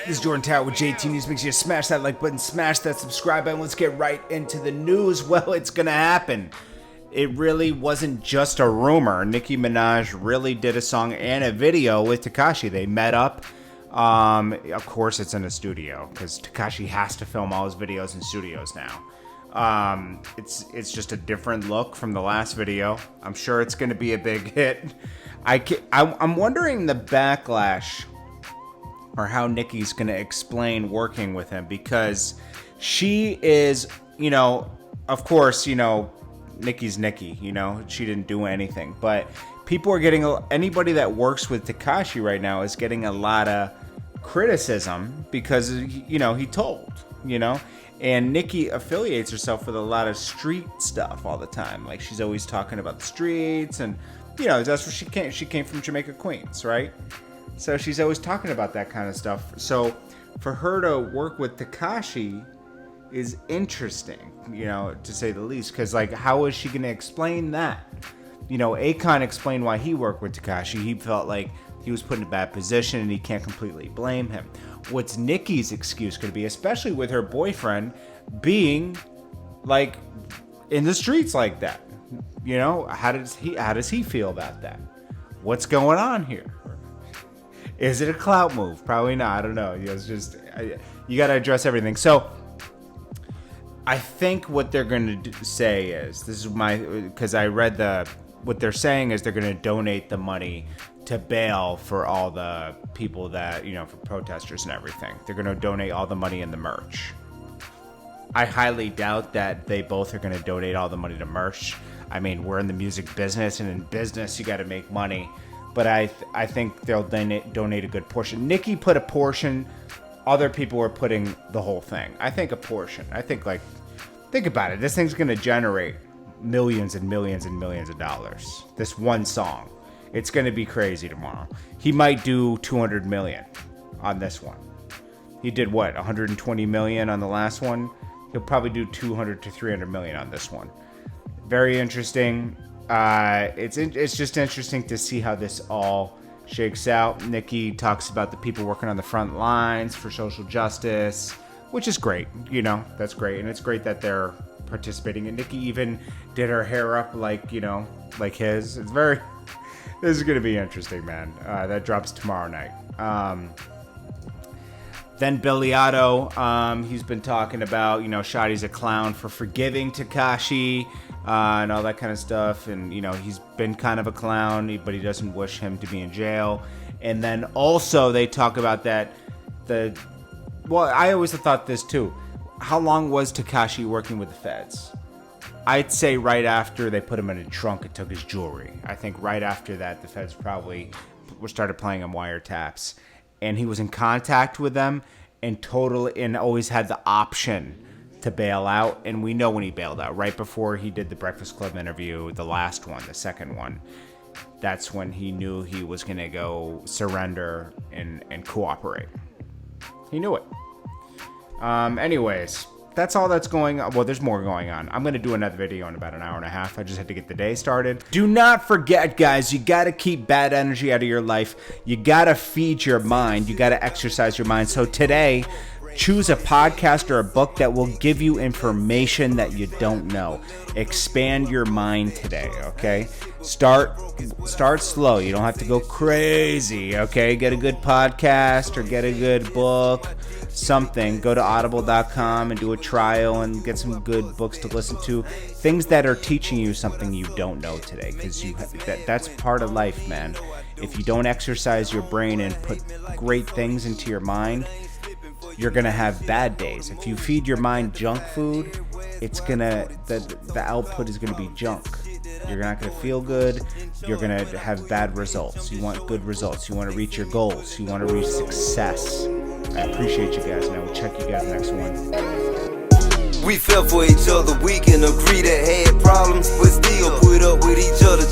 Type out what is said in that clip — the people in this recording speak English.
This is Jordan Tower with JT News. Make sure you smash that like button, smash that subscribe button. Let's get right into the news. Well, it's going to happen. It really wasn't just a rumor. Nicki Minaj really did a song and a video with Tekashi. They met up. Of course, it's in a studio because Tekashi has to film all his videos in studios now. It's just a different look from the last video. I'm sure it's going to be a big hit. I'm wondering the backlash or how Nicki's going to explain working with him, because she is, of course, Nicki's Nicki, she didn't do anything, but people are getting, anybody that works with Tekashi right now is getting a lot of criticism because, he told, and Nicki affiliates herself with a lot of street stuff all the time. Like, she's always talking about the streets, and, that's where she came. She came from Jamaica, Queens, right? So she's always talking about that kind of stuff. So for her to work with Tekashi is interesting, to say the least. Because, how is she going to explain that? Akon explained why he worked with Tekashi. He felt like he was put in a bad position and he can't completely blame him. What's Nicki's excuse going to be, especially with her boyfriend being, in the streets like that? How does he feel about that? What's going on here? Is it a clout move? Probably not. I don't know. It's just, you got to address everything. So I think what they're going to say is, because I read what they're saying is they're going to donate the money to bail for all the people that, for protesters and everything. They're going to donate all the money in the merch. I highly doubt that they both are going to donate all the money to merch. I mean, we're in the music business, and in business, you got to make money. But I think they'll donate a good portion. Nicki put a portion. Other people were putting the whole thing. I think a portion. I think, think about it. This thing's going to generate millions and millions and millions of dollars. This one song. It's going to be crazy tomorrow. He might do 200 million on this one. He did what? 120 million on the last one? He'll probably do 200 to 300 million on this one. Very interesting. It's just interesting to see how this all shakes out. Nicki talks about the people working on the front lines for social justice, which is great. That's great. And it's great that they're participating. And Nicki even did her hair up like his. This is going to be interesting, man. That drops tomorrow night. Then Billy Otto, he's been talking about, Shotti's a clown for forgiving Tekashi and all that kind of stuff. And, he's been kind of a clown, but he doesn't wish him to be in jail. And then also they talk about that I always thought this too. How long was Tekashi working with the feds? I'd say right after they put him in a trunk and took his jewelry. I think right after that, the feds probably started playing him wiretaps. And he was in contact with them and always had the option to bail out. And we know when he bailed out, right before he did the Breakfast Club interview, the last one, the second one. That's when he knew he was going to go surrender and cooperate. He knew it. Anyways, that's all that's going on. Well, there's more going on. I'm going to do another video in about an hour and a half. I just had to get the day started. Do not forget, guys, you got to keep bad energy out of your life. You got to feed your mind. You got to exercise your mind. So today, choose a podcast or a book that will give you information that you don't know. Expand your mind today, okay? Start slow. You don't have to go crazy, okay? Get a good podcast or get a good book, something. Go to audible.com and do a trial and get some good books to listen to. Things that are teaching you something you don't know today, because that's part of life, man. If you don't exercise your brain and put great things into your mind, you're gonna have bad days. If you feed your mind junk food, the output is gonna be junk. You're not gonna feel good. You're gonna have bad results. You want good results. You want to reach your goals. You want to reach success. I appreciate you guys, and I will check you guys next one. We fell for each other, we can agree that had problems, but still put up with each other.